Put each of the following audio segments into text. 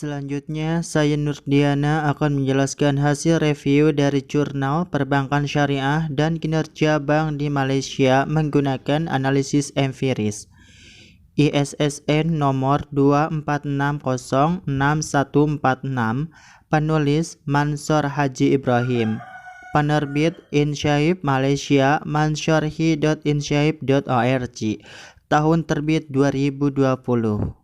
Selanjutnya, saya Nurdiana akan menjelaskan hasil review dari Jurnal Perbankan Syariah dan Kinerja Bank di Malaysia menggunakan analisis empiris. ISSN nomor 24606146, penulis Mansor Haji Ibrahim, penerbit Insyaib Malaysia mansyarhi.insyaib.org, tahun terbit 2020.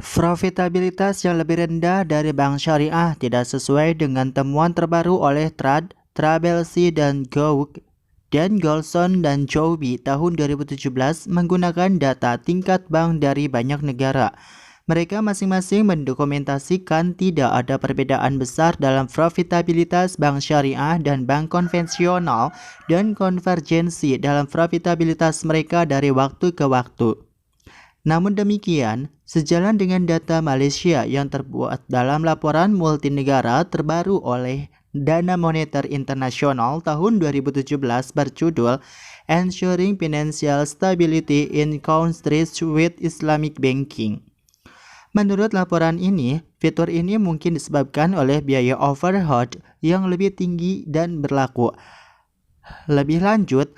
Profitabilitas yang lebih rendah dari bank syariah tidak sesuai dengan temuan terbaru oleh Trad, Trabelsi, dan Gouk, dan Golson dan Joby tahun 2017 menggunakan data tingkat bank dari banyak negara. Mereka masing-masing mendokumentasikan tidak ada perbedaan besar dalam profitabilitas bank syariah dan bank konvensional dan konvergensi dalam profitabilitas mereka dari waktu ke waktu. Namun demikian, sejalan dengan data Malaysia yang terbuat dalam laporan multinegara terbaru oleh Dana Moneter Internasional tahun 2017 berjudul Ensuring Financial Stability in Countries with Islamic Banking. Menurut laporan ini, fitur ini mungkin disebabkan oleh biaya overhead yang lebih tinggi dan berlaku. Lebih lanjut,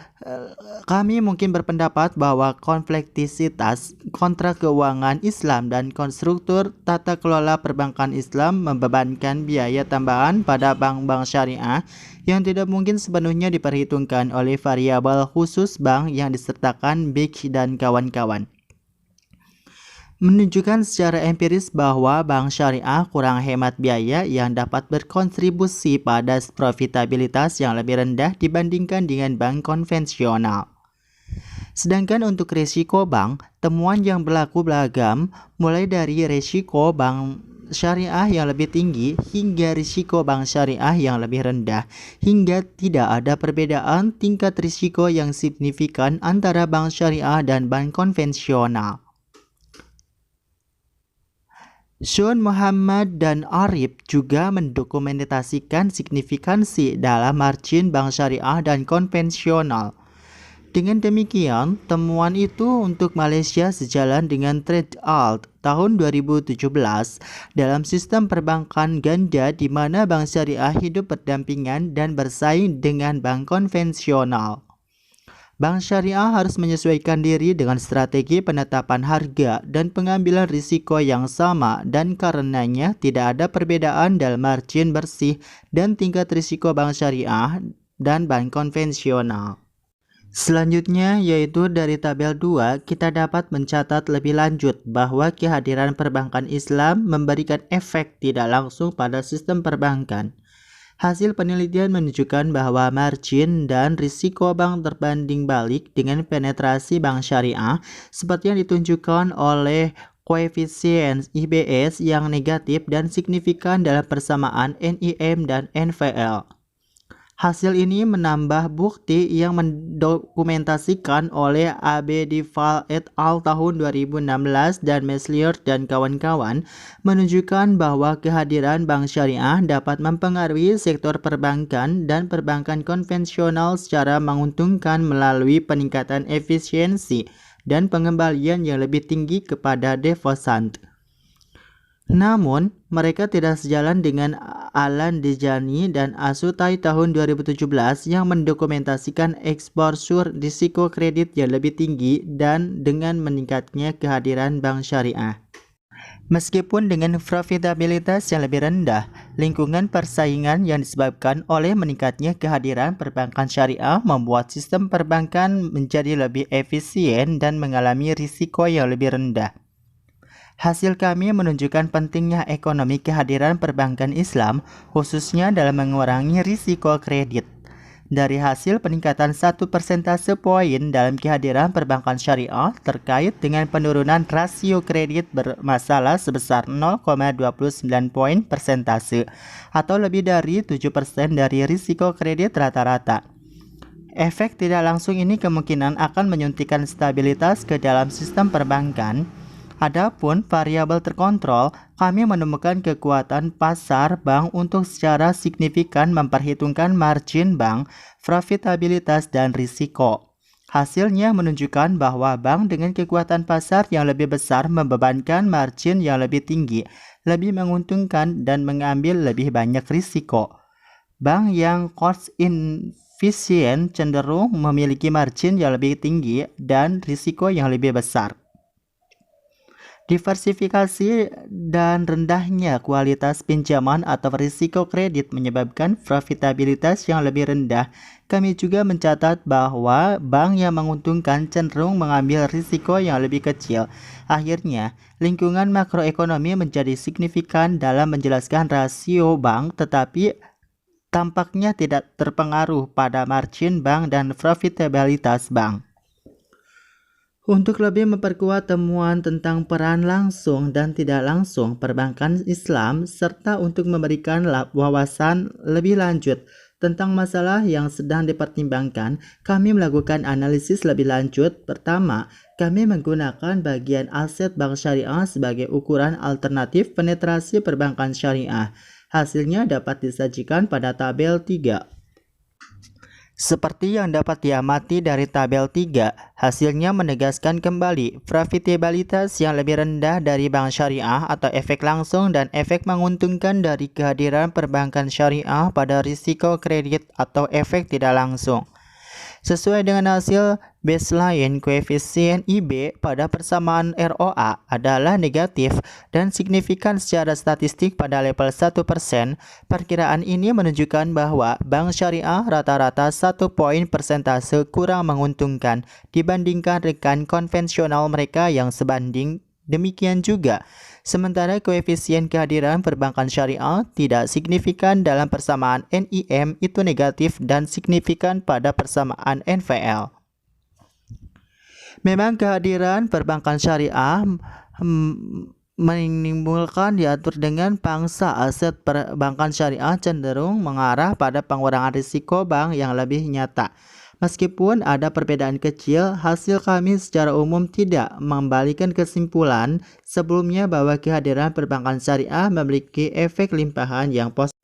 kami mungkin berpendapat bahwa kompleksitas kontrak keuangan Islam dan konstruktur tata kelola perbankan Islam membebankan biaya tambahan pada bank-bank syariah yang tidak mungkin sepenuhnya diperhitungkan oleh variabel khusus bank yang disertakan BIC dan kawan-kawan. Menunjukkan secara empiris bahwa bank syariah kurang hemat biaya yang dapat berkontribusi pada profitabilitas yang lebih rendah dibandingkan dengan bank konvensional. Sedangkan untuk risiko bank, temuan yang berlaku beragam, mulai dari risiko bank syariah yang lebih tinggi hingga risiko bank syariah yang lebih rendah, hingga tidak ada perbedaan tingkat risiko yang signifikan antara bank syariah dan bank konvensional. Sean Muhammad dan Arif juga mendokumentasikan signifikansi dalam margin bank syariah dan konvensional. Dengan demikian, temuan itu untuk Malaysia sejalan dengan Trade Alt tahun 2017 dalam sistem perbankan ganda di mana bank syariah hidup berdampingan dan bersaing dengan bank konvensional. Bank syariah harus menyesuaikan diri dengan strategi penetapan harga dan pengambilan risiko yang sama dan karenanya tidak ada perbedaan dalam margin bersih dan tingkat risiko bank syariah dan bank konvensional. Selanjutnya yaitu dari tabel 2 kita dapat mencatat lebih lanjut bahwa kehadiran perbankan Islam memberikan efek tidak langsung pada sistem perbankan. Hasil penelitian menunjukkan bahwa margin dan risiko bank terbanding balik dengan penetrasi bank syariah seperti yang ditunjukkan oleh koefisien IBS yang negatif dan signifikan dalam persamaan NIM dan NVL. Hasil ini menambah bukti yang mendokumentasikan oleh Abedival et al. Tahun 2016 dan Meslier dan kawan-kawan menunjukkan bahwa kehadiran bank syariah dapat mempengaruhi sektor perbankan dan perbankan konvensional secara menguntungkan melalui peningkatan efisiensi dan pengembalian yang lebih tinggi kepada deposan. Namun, mereka tidak sejalan dengan Alan Dejani dan Asutai tahun 2017 yang mendokumentasikan eksposur risiko kredit yang lebih tinggi dan dengan meningkatnya kehadiran bank syariah. Meskipun dengan profitabilitas yang lebih rendah, lingkungan persaingan yang disebabkan oleh meningkatnya kehadiran perbankan syariah membuat sistem perbankan menjadi lebih efisien dan mengalami risiko yang lebih rendah. Hasil kami menunjukkan pentingnya ekonomi kehadiran perbankan Islam, khususnya dalam mengurangi risiko kredit. Dari hasil peningkatan 1 persentase poin dalam kehadiran perbankan syariah terkait dengan penurunan rasio kredit bermasalah sebesar 0,29 poin persentase atau lebih dari 7% dari risiko kredit rata-rata. Efek tidak langsung ini kemungkinan akan menyuntikkan stabilitas ke dalam sistem perbankan. Adapun variabel terkontrol, kami menemukan kekuatan pasar bank untuk secara signifikan memperhitungkan margin bank, profitabilitas, dan risiko. Hasilnya menunjukkan bahwa bank dengan kekuatan pasar yang lebih besar membebankan margin yang lebih tinggi lebih menguntungkan dan mengambil lebih banyak risiko. Bank yang cost efficient cenderung memiliki margin yang lebih tinggi dan risiko yang lebih besar. Diversifikasi dan rendahnya kualitas pinjaman atau risiko kredit menyebabkan profitabilitas yang lebih rendah. Kami juga mencatat bahwa bank yang menguntungkan cenderung mengambil risiko yang lebih kecil. Akhirnya, lingkungan makroekonomi menjadi signifikan dalam menjelaskan rasio bank, tetapi tampaknya tidak terpengaruh pada margin bank dan profitabilitas bank. Untuk lebih memperkuat temuan tentang peran langsung dan tidak langsung perbankan Islam, serta untuk memberikan wawasan lebih lanjut tentang masalah yang sedang dipertimbangkan, kami melakukan analisis lebih lanjut. Pertama, kami menggunakan bagian aset bank syariah sebagai ukuran alternatif penetrasi perbankan syariah. Hasilnya dapat disajikan pada tabel 3. Seperti yang dapat diamati dari tabel 3, hasilnya menegaskan kembali profitabilitas yang lebih rendah dari bank syariah atau efek langsung dan efek menguntungkan dari kehadiran perbankan syariah pada risiko kredit atau efek tidak langsung. Sesuai dengan hasil baseline, koefisien IB pada persamaan ROA adalah negatif dan signifikan secara statistik pada level 1%. Perkiraan ini menunjukkan bahwa bank syariah rata-rata 1 poin persentase kurang menguntungkan dibandingkan rekan konvensional mereka yang sebanding. Demikian juga, sementara koefisien kehadiran perbankan syariah tidak signifikan dalam persamaan NIM itu negatif dan signifikan pada persamaan NVL. Memang kehadiran perbankan syariah menimbulkan diatur dengan pangsa aset perbankan syariah cenderung mengarah pada pengurangan risiko bank yang lebih nyata. Meskipun ada perbedaan kecil, hasil kami secara umum tidak membalikan kesimpulan sebelumnya bahwa kehadiran perbankan syariah memiliki efek limpahan yang positif.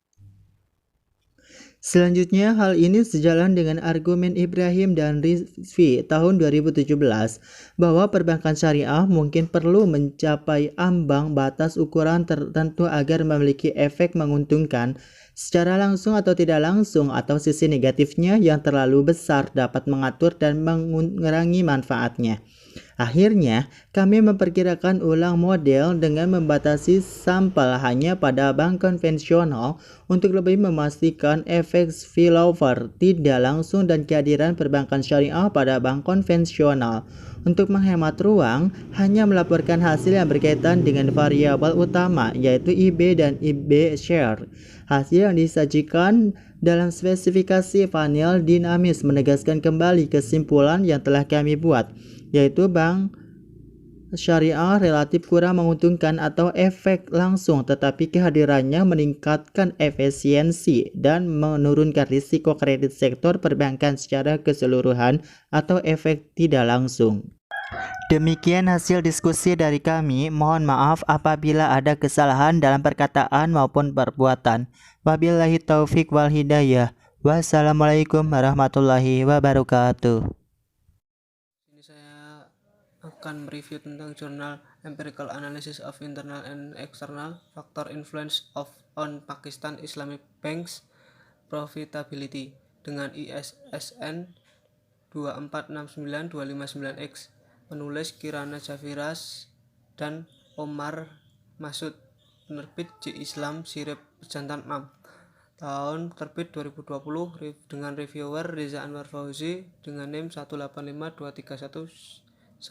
Selanjutnya, hal ini sejalan dengan argumen Ibrahim dan Rizvi tahun 2017 bahwa perbankan syariah mungkin perlu mencapai ambang batas ukuran tertentu agar memiliki efek menguntungkan secara langsung atau tidak langsung, atau sisi negatifnya yang terlalu besar dapat mengatur dan mengurangi manfaatnya. Akhirnya, kami memperkirakan ulang model dengan membatasi sampel hanya pada bank konvensional untuk lebih memastikan efek spillover tidak langsung dan kehadiran perbankan syariah pada bank konvensional. Untuk menghemat ruang, hanya melaporkan hasil yang berkaitan dengan variabel utama, yaitu IB dan IB share. Hasil yang disajikan dalam spesifikasi panel dinamis menegaskan kembali kesimpulan yang telah kami buat, yaitu bank syariah relatif kurang menguntungkan atau efek langsung, tetapi kehadirannya meningkatkan efisiensi dan menurunkan risiko kredit sektor perbankan secara keseluruhan atau efek tidak langsung. Demikian hasil diskusi dari kami. Mohon maaf apabila ada kesalahan dalam perkataan maupun perbuatan. Wabillahi taufik wal hidayah. Wassalamualaikum warahmatullahi wabarakatuh. Ini saya akan mereview tentang jurnal Empirical Analysis of Internal and External Factor Influence on Pakistan Islamic Banks Profitability dengan ISSN 2469259X, penulis Kirana Jafiras dan Omar Masud, penerbit J Islam Sirip Pejantan 6, tahun terbit 2020, dengan reviewer Reza Anwar Fauzi dengan NIM 185231135.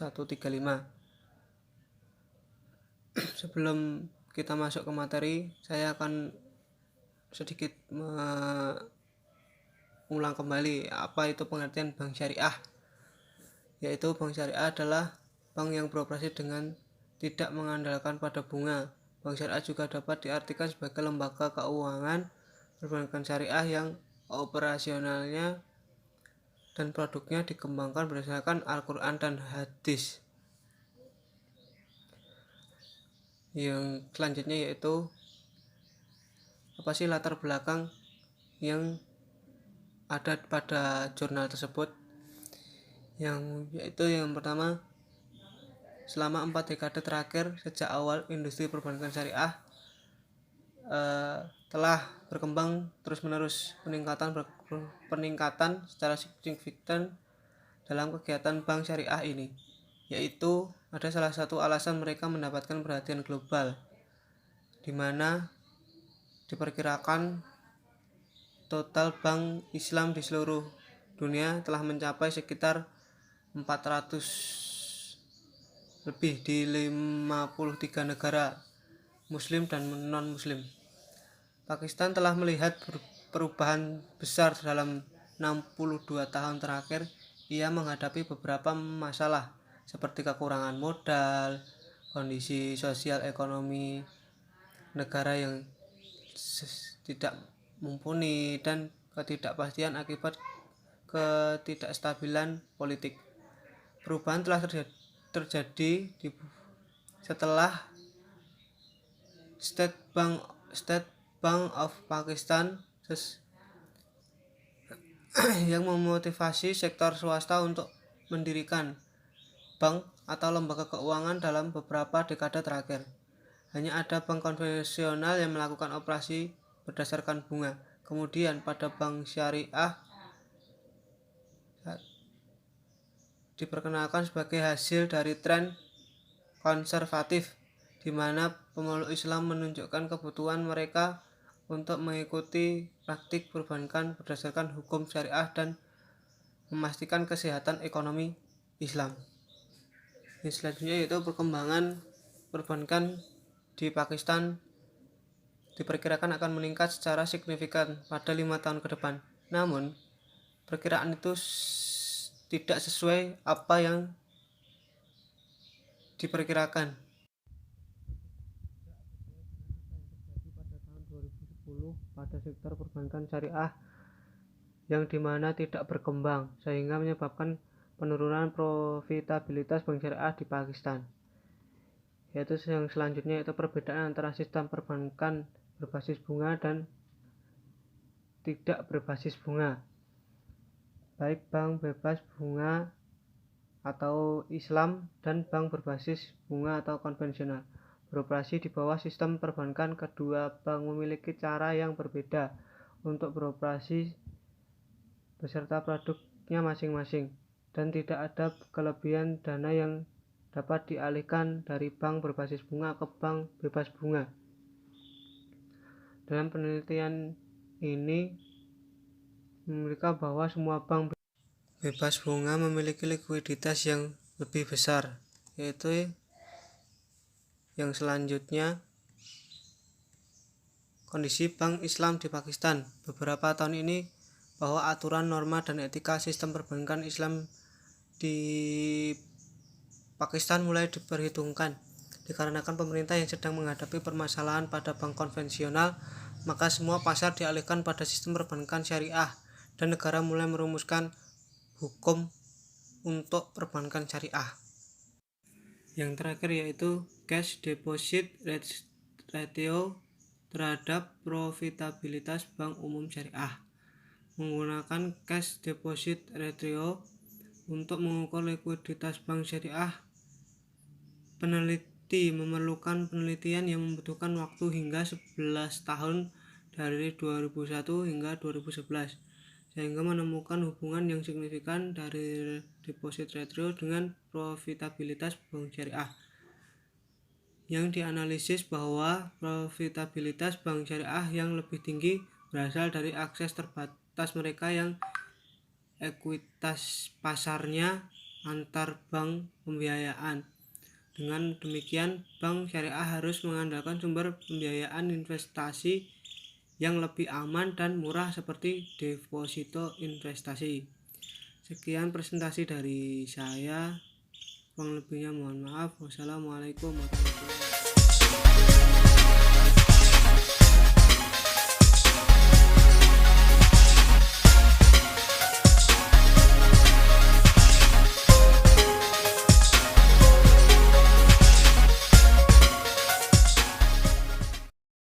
Sebelum kita masuk ke materi, saya akan sedikit mengulang kembali apa itu pengertian bank syariah. Yaitu bank syariah adalah bank yang beroperasi dengan tidak mengandalkan pada bunga. Bank syariah juga dapat diartikan sebagai lembaga keuangan perbankan syariah yang operasionalnya dan produknya dikembangkan berdasarkan Al-Quran dan hadis. Yang selanjutnya yaitu apa sih latar belakang yang ada pada jurnal tersebut. Yaitu yang pertama, selama 4 dekade terakhir sejak awal industri perbankan syariah telah berkembang terus-menerus. Peningkatan secara signifikan dalam kegiatan bank syariah ini, yaitu ada salah satu alasan mereka mendapatkan perhatian global, di mana diperkirakan total bank Islam di seluruh dunia telah mencapai sekitar 400 lebih di 53 negara muslim dan non-muslim. Pakistan telah melihat perubahan besar dalam 62 tahun terakhir. Ia menghadapi beberapa masalah seperti kekurangan modal, kondisi sosial ekonomi negara yang tidak mumpuni, dan ketidakpastian akibat ketidakstabilan politik. Perubahan telah terjadi setelah State Bank of Pakistan yang memotivasi sektor swasta untuk mendirikan bank atau lembaga keuangan dalam beberapa dekade terakhir. Hanya ada bank konvensional yang melakukan operasi berdasarkan bunga. Kemudian pada bank syariah diperkenalkan sebagai hasil dari tren konservatif, di mana pemeluk Islam menunjukkan kebutuhan mereka untuk mengikuti praktik perbankan berdasarkan hukum syariah dan memastikan kesehatan ekonomi Islam. Yang selanjutnya yaitu perkembangan perbankan di Pakistan diperkirakan akan meningkat secara signifikan pada 5 tahun ke depan. Namun, perkiraan itu tidak sesuai apa yang diperkirakan. Pada tahun 2010 pada sektor perbankan syariah yang dimana tidak berkembang, sehingga menyebabkan penurunan profitabilitas bank syariah di Pakistan. Yaitu yang selanjutnya yaitu perbedaan antara sistem perbankan berbasis bunga dan tidak berbasis bunga. Baik bank bebas bunga atau Islam dan bank berbasis bunga atau konvensional beroperasi di bawah sistem perbankan. Kedua bank memiliki cara yang berbeda untuk beroperasi beserta produknya masing-masing, dan tidak ada kelebihan dana yang dapat dialihkan dari bank berbasis bunga ke bank bebas bunga. Dalam penelitian ini membuktikan bahwa semua bank bebas bunga memiliki likuiditas yang lebih besar, yaitu yang selanjutnya kondisi bank Islam di Pakistan. Beberapa tahun ini bahwa aturan, norma, dan etika sistem perbankan Islam di Pakistan mulai diperhitungkan. Dikarenakan pemerintah yang sedang menghadapi permasalahan pada bank konvensional, maka semua pasar dialihkan pada sistem perbankan syariah, dan negara mulai merumuskan hukum untuk perbankan syariah. Yang terakhir yaitu cash deposit ratio terhadap profitabilitas bank umum syariah. Menggunakan cash deposit ratio untuk mengukur likuiditas bank syariah, peneliti memerlukan penelitian yang membutuhkan waktu hingga 11 tahun dari 2001 hingga 2011, sehingga menemukan hubungan yang signifikan dari deposit ratio dengan profitabilitas bank syariah. Yang dianalisis bahwa profitabilitas bank syariah yang lebih tinggi berasal dari akses terbatas mereka yang ekuitas pasarnya antar bank pembiayaan. Dengan demikian, bank syariah harus mengandalkan sumber pembiayaan investasi yang lebih aman dan murah seperti deposito investasi. Sekian presentasi dari saya. Kurang lebihnya mohon maaf. Wassalamualaikum warahmatullahi wabarakatuh.